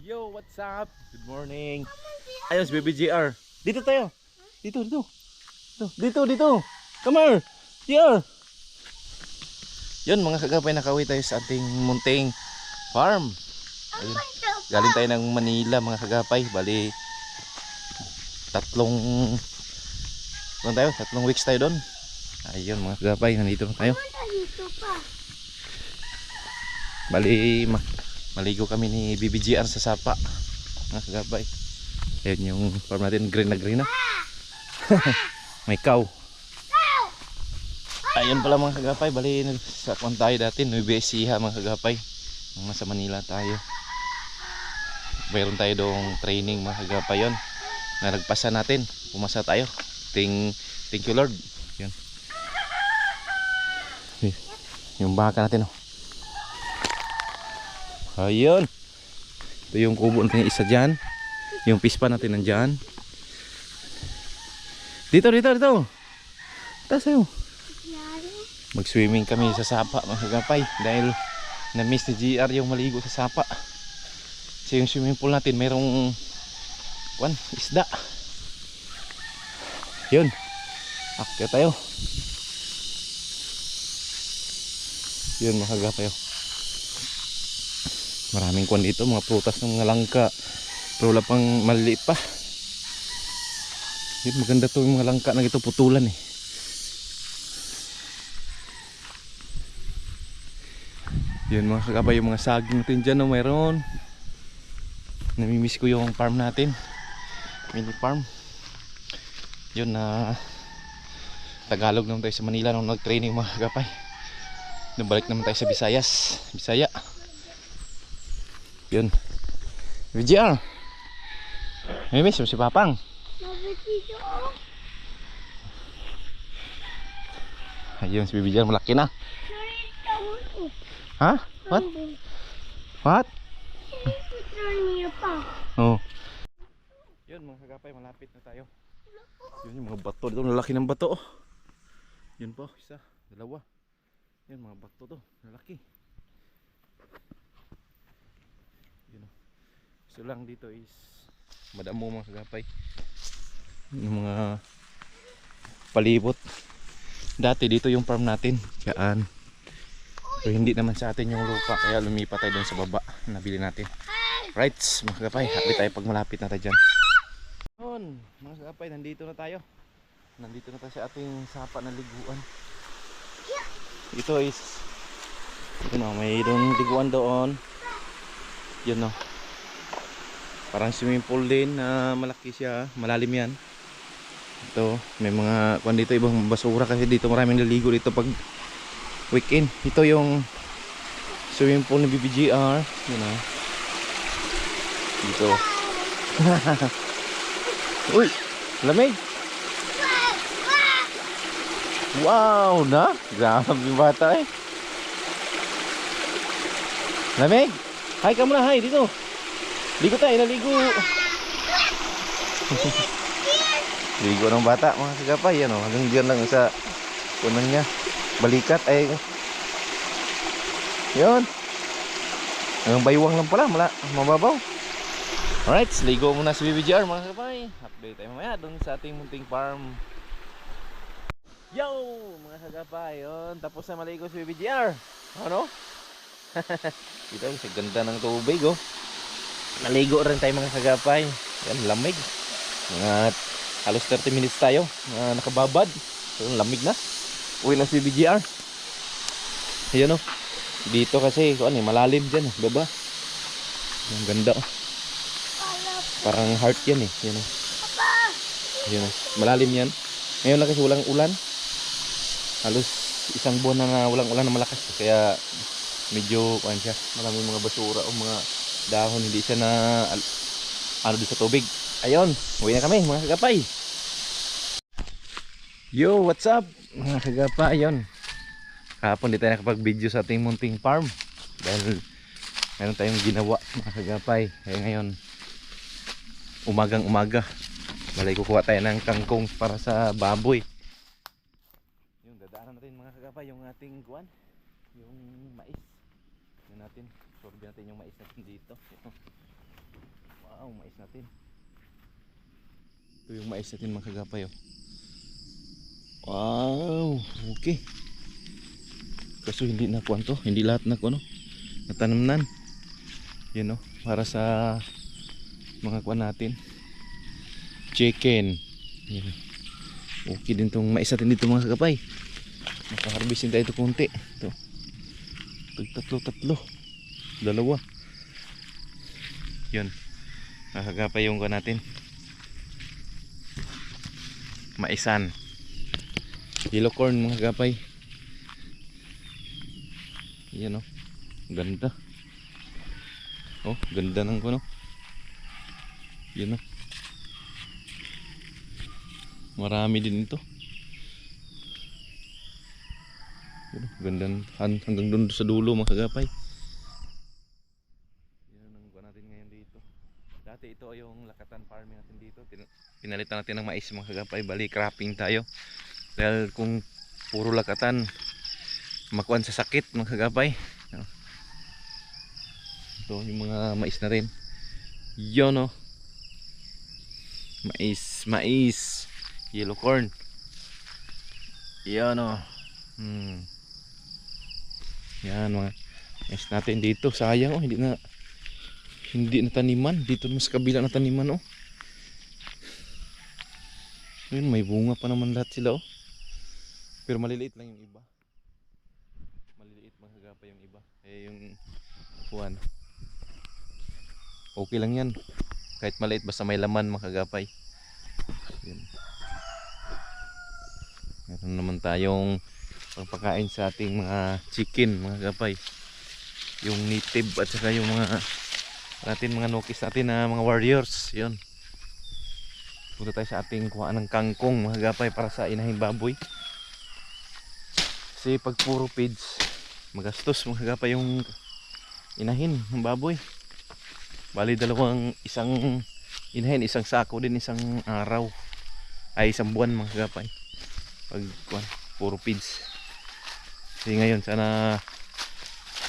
Yo, what's up? Good morning. Ayun si Baby JR. Dito tayo. Dito. Dito. Come here. JR. Yun mga kagapay, nakauwi tayo sa ating munting farm. Ayun. Galing tayo ng Manila mga kagapay. Bali tatlong weeks tayo doon. Ayun mga kagapay, nandito na tayo. Bali maligo kami ni BBGR sa sapa mga kagapay. Ayun yung farm natin, green na may cow. Ayun pala mga kagapay, bali sa kwan tayo dati, Nueva Ecija mga kagapay. Nung nasa Manila tayo, mayroon tayo doong training mga kagapay. Yun na nagpasa natin, pumasa tayo. Thank you Lord. Yun yung baka natin, oh. Ayun, ito yung kubo natin, isa dyan. Yung pispa natin nandyan. Dito taas tayo. Mag swimming kami sa sapa mga kagapay, dahil na miss ni GR yung maligo sa sapa. Kasi yung swimming pool natin mayroong isda. Yun, akyat tayo. Yun mga kagapay, oh. Maraming kwan dito, mga prutas ng mga langka, pero wala pang maliliit pa. Yun, maganda to yung mga langka na ito, putulan eh. Yun mga kagapay, yung mga saging natin dyan, oh, mayroon. Namimiss ko yung farm natin, mini farm. Yun na Tagalog naman tayo sa Manila nung nag-training mga kagapay. Nabalik naman tayo sa Bisaya. Yun, VGR. May miss mo si Papang. Ayun si VGR, malaki na. Ha? What? Oh. Yun mga kagapay, malapit na tayo. Yun yung mga bato dito, lalaki ng bato, oh. Yun po, isa, dalawa. Yun mga bato to, lalaki. Yun, oh. So lang dito is madamo mga kagapay, yung mga palibot. Dati dito yung farm natin, yan. Pero hindi naman sa atin yung lupa, kaya lumipat tayo dun sa baba, nabili natin. Right mga kagapay, happy tayo pag malapit na tayo dyan. Yun mga kagapay, nandito na tayo sa ating sapa na liguan. Ito is yun, oh, may doon liguan doon. Yun, oh. Parang swimming pool din na malaki siya, malalim yan. Ito, may mga kung dito ibang basura kasi dito maraming naligo dito pag weekend. Ito yung swimming pool ni BBGR. Yun, oh. Dito. Uy, lamig. Wow na, grabe yung bata eh. Lamig. Hi ka muna, hi dito. Ligo tayo, naligo. Ligo ng bata mga kagapay, ano, hanggang diyan lang sa punang niya, balikat ay yun, hanggang baywang lang pala, mababaw. Alright, ligo muna si BBGR mga kagapay. Update tayo mamaya dun sa ating munting farm. Yo mga kagapay, yun, tapos na maligo si BBGR. Ano? Dito, sa ganda ng tubig, oh. Naligo rin tayo mga kagapay. Yan, lamig. Mga halos 30 minutes tayo nakababad. So, lamig na. Uwi na si BGR. Ayan, oh. Dito kasi malalim dyan, baba. Ang ganda, oh. Parang heart yan eh. Yan, oh. Yan, oh. Malalim yan. Ngayon lang kasi walang ulan. Halos isang buwan na walang ulan na malakas. Kaya medyo siya, maraming mga basura o mga dahon, hindi siya na doon sa tubig. Ayun, uwi na kami mga kagapay. Yo, what's up mga kagapay. Ayun, kahapon di tayo nakapag-video sa ating munting farm dahil meron tayong ginawa mga kagapay. Kaya ngayon, umagang umaga, balay kukuha tayo ng kangkong para sa baboy. Yung dadaanan natin mga kagapay, yung ating guwan, yung mais natin, sorbe natin yung mais natin dito. Wow, mais natin. Ito yung mais natin mga kagapay oh. Wow, okay. Kaso hindi na kuwan to, hindi lahat na kuwan, no? Natanamnan. Yan, no? Para sa mga kuwan natin. Chicken. Yan. Okay din tong mais natin dito mga kagapay. Makaharvestin tayo ito konti. Ito. Tatlo. Dalawa. Yun. Nakagapay yung kuwan natin. Maisan. Yellow corn mga kagapay. Yan oh. Ganda. Oh, ganda ng kuno. Yan oh. Marami din ito. Yan oh. Ganda hanggang doon sa dulo mga kagapay. Yan ang kuha natin ngayon dito. Dati ito yung lakatan farming natin dito. Pinalitan natin ng mais mga kagapay. Bali cropping tayo. Dahil kung puro lakatan, makuan sa sakit mga kagapay. Ito yung mga mais na rin. Yun oh. Mais. Yellow corn. Yan oh. Yan mga mais natin dito. Sayang oh, hindi na taniman. Dito naman sa kabila na taniman oh. Yun, may bunga pa naman lahat sila oh. Pero maliliit lang yung iba. Maliliit mga kagapay yung iba. Eh yung kuwan, okay lang yan. Kahit maliit basta may laman mga kagapay. Yun. Meron naman tayong pagpakain sa ating mga chicken mga kagapay. Yung native at saka yung mga nokis natin na mga warriors. Yun. Punta tayo sa ating kuhaan ng kangkong mga kagapay para sa inahing baboy. Kasi pag puro feeds, magastos mga kagapay yung inahin ng baboy. Bali isang inahin, isang sako din isang araw. Ay isang buwan mga kagapay. Pag puro feeds. Kasi ngayon sana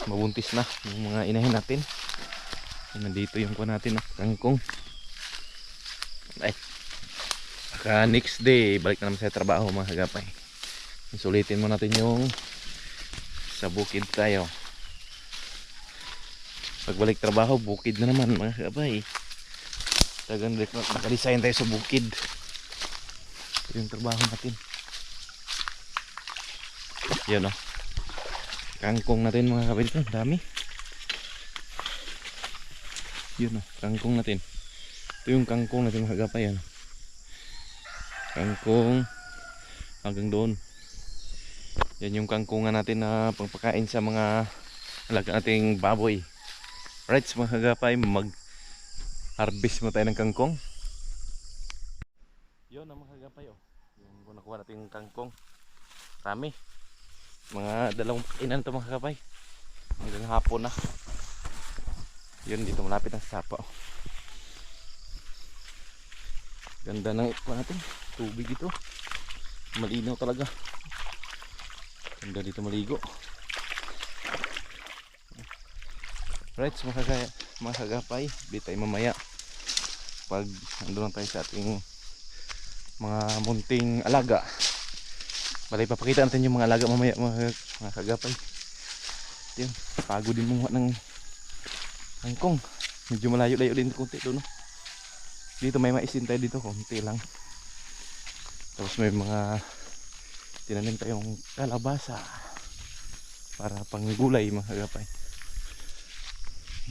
mabuntis na yung mga inahin natin. Nandito yung kuha natin kangkong. Ay. Saka next day balik na naman sa trabaho mga kagapay. Sulitin mo natin yung sa bukid tayo. Pagbalik trabaho bukid na naman mga kagapay. Tagang nakadesign tayo sa bukid. Ito yung trabaho natin. Yan o. Kangkong natin mga kagapay dito. Dami. Yun o. Kangkong natin. Ito yung kangkong natin mga kagapay. Yan. Kangkong hanggang doon. Yan yung kangkungan natin na pagpakain sa mga alaga nating baboy. Right mga kagapay, mag harvest mo tayo ng kangkong. Yun ang mga kagapay oh. Yung nakuha natin yung kangkong. Rami. Mga dalawang inan ito mga kagapay. Hanggang hapon na. Yun dito malapit ang sapa oh. Ganda ng ito natin. Tubig ito. Malinaw talaga. Ganda dito maligo. Right, mga kagapay, di tayo mamaya pag nandun tayo sa ating mga munting alaga. Bali papakita natin yung mga alaga mamaya mga kagapay. Yun, pagod din mong ng kangkong. Medyo malayo-layo din kunti doon no? Dito may maisin tayo dito, konti lang. Tapos may mga tinanim tayong kalabasa para panggulay mga kagapay.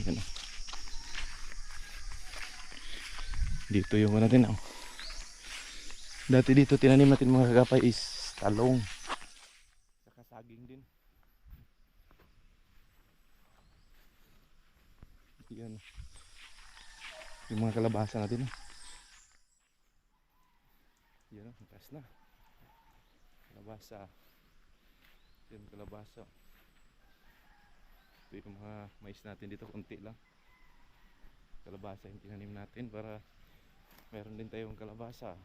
Yan. Dito yung natin oh. Dati dito tinanim natin mga kagapay is talong. Saka saging din. Yan. Yung mga kalabasa natin oh. Yan oh, taas na. Kalabasa. Yan kalabasa. Ito yung mga mais natin dito, konti lang. Kalabasa yung tinanim natin para meron din tayong kalabasa.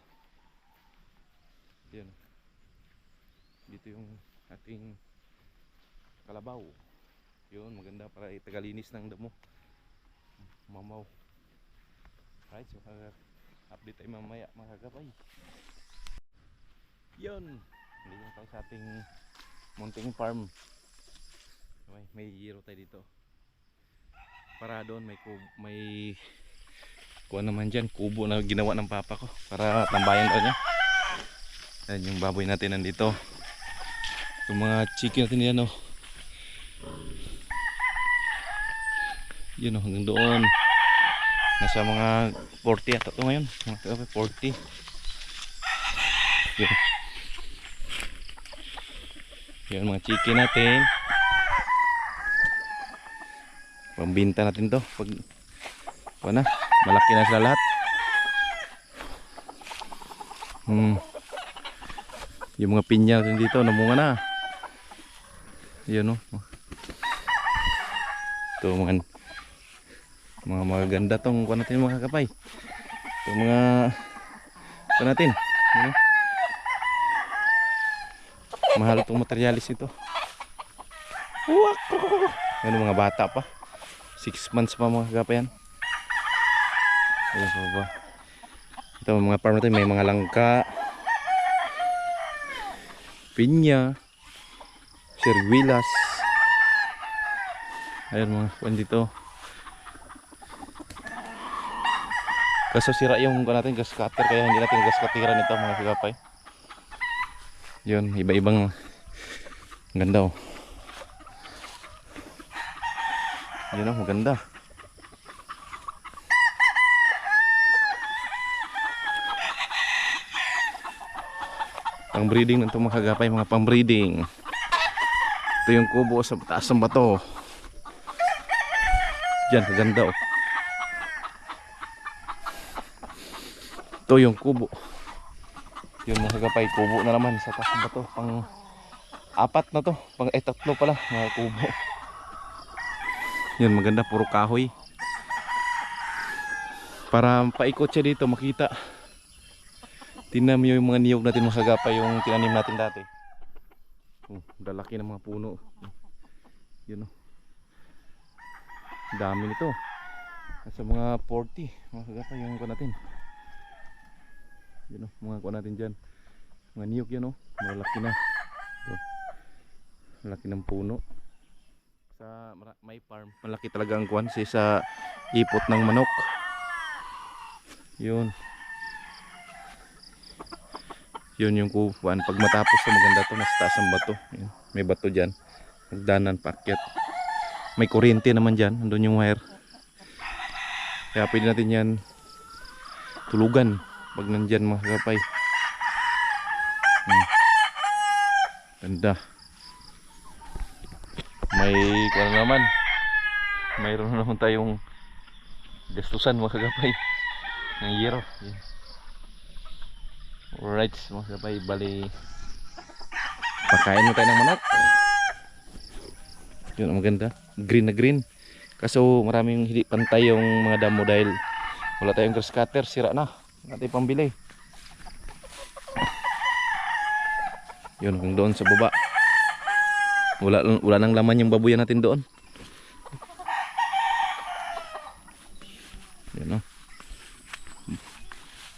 Yan. Dito yung ating kalabaw. Yun, maganda para itagalinis ng damo. Mamaw. Alright, so update tayo mamaya mga kagapay. Yun, hindi na tayo sa ating munting farm. May hero tayo dito. Para doon may kuha naman dyan, kubo na ginawa ng papa ko para tambayan daw niya. Ayan yung baboy natin nandito. Yung mga chicken natin yan, oh. Yun, oh, hanggang doon. Nasa mga 40 ata ito ngayon. Mga 40. Yun. Yun mga chicken natin. Pambinta natin to pag na, malaki na sila lahat. Yung mga pinya natin dito namunga na. Yun, oh. Ito mga maganda tong kuha natin mga kapay. Ito mga kuha natin. Yun, oh. Mahal itong materialis ito. Yan mga bata pa. 6 months pa mga kapay yan. Ayan po ba. Ito mga farm natin, may mga langka, pinya, sirguilas. Ayan mga kuwan dito. Kaso sira yung kuwan natin, gas cutter, kaya hindi natin gas cutteran ito mga kagapay. Yun, iba-ibang ganda, oh. Yun, oh, maganda. Pang breeding ng itong mga kagapay, mga pang breeding. Ito yung kubo sa taas ng bato. Diyan, kaganda, oh. Ito yung kubo. Yung mga kagapay, kubo na naman sa taas ng bato. Pang apat na to, tatlo pala mga kubo. Yan, maganda, puro kahoy. Para paikot siya dito, makita. Tingnan mo yung mga niyog natin mga kagapay, yung tinanim natin dati. Lalaki ng mga puno. Yun, oh. Dami nito. Nasa mga 40 mga kagapay yung kuha natin. Yun, oh, mga kuha natin dyan. Mga niyog yan, oh. Malaki na. Ito. Malaki ng puno. Sa may farm, malaki talaga ang kuwan sa ipot ng manok. Yun. Yun yung kuwan. Pag matapos to, maganda to, nasa taas ang bato. Yun. May bato dyan. Nagdanan, paakyat. May kuryente naman dyan. Andun yung wire. Kaya pwede natin yan tulugan pag nandyan mga kagapay. Ganda. May kuwan naman. Mayroon naman tayong gastusan mga kagapay ng yero. Yun. Alright mga kapay, bali pakain mo tayo ng manok. Yun ang maganda, green na green. Kaso maraming hindi pantay yung mga damo dahil wala tayong grass cutter, sira na, natin pambili. Yun, hanggang doon sa baba wala nang laman yung babuyan natin doon. Yun, no?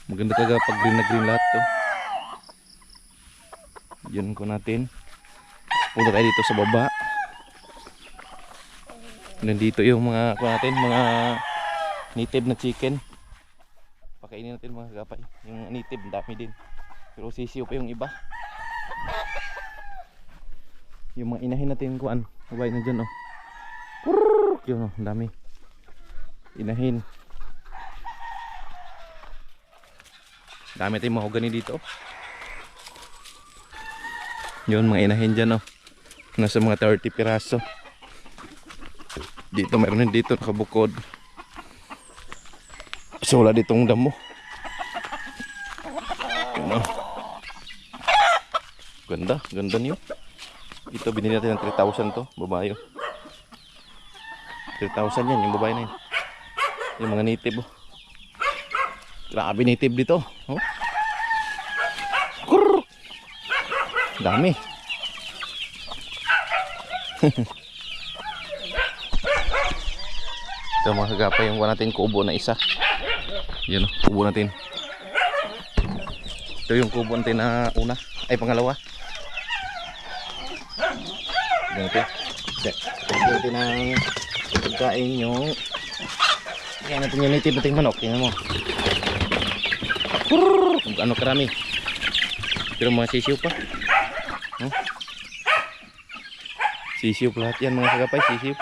Maganda talaga pag green na green lahat to. Yun ko natin. Punta tayo dito sa baba. Nandito yung mga natin, mga native na chicken. Pakainin natin mga kagapay. Yung native, dami din. Pero sisiyo pa yung iba. Yung mga inahin natin kuan, babay na dyan, oh. Yun, oh, dami. Inahin. Dami tayong mahogani dito. Yun, mga inahin dyan, oh. Nasa mga 30 piraso. Dito, meron din dito nakabukod. So wala ditong damo. Yun, oh. Ganda, ganda niyo. Ito binili natin ng 3,000 to, babae. 3,000 yan, yung babae na yun. Yung mga native, oh. Grabe native dito, oh. Kurr! Dami. Ito mga kagapay, yung natin kubo na isa. Yan o, kubo natin. Ito yung kubo natin na una. Ay, pangalawa. Ganito. Ito natin ang pagkain yung kaya natin yung native nating manok. Tingnan mo. Kung ano karami. Pero mga sisiw pa. Sisiw lahat yan mga kagapay. Sisiw.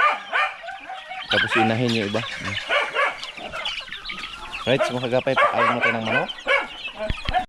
Tapos inahin yung iba. Right, mga kagapay, pakain natin ng manok.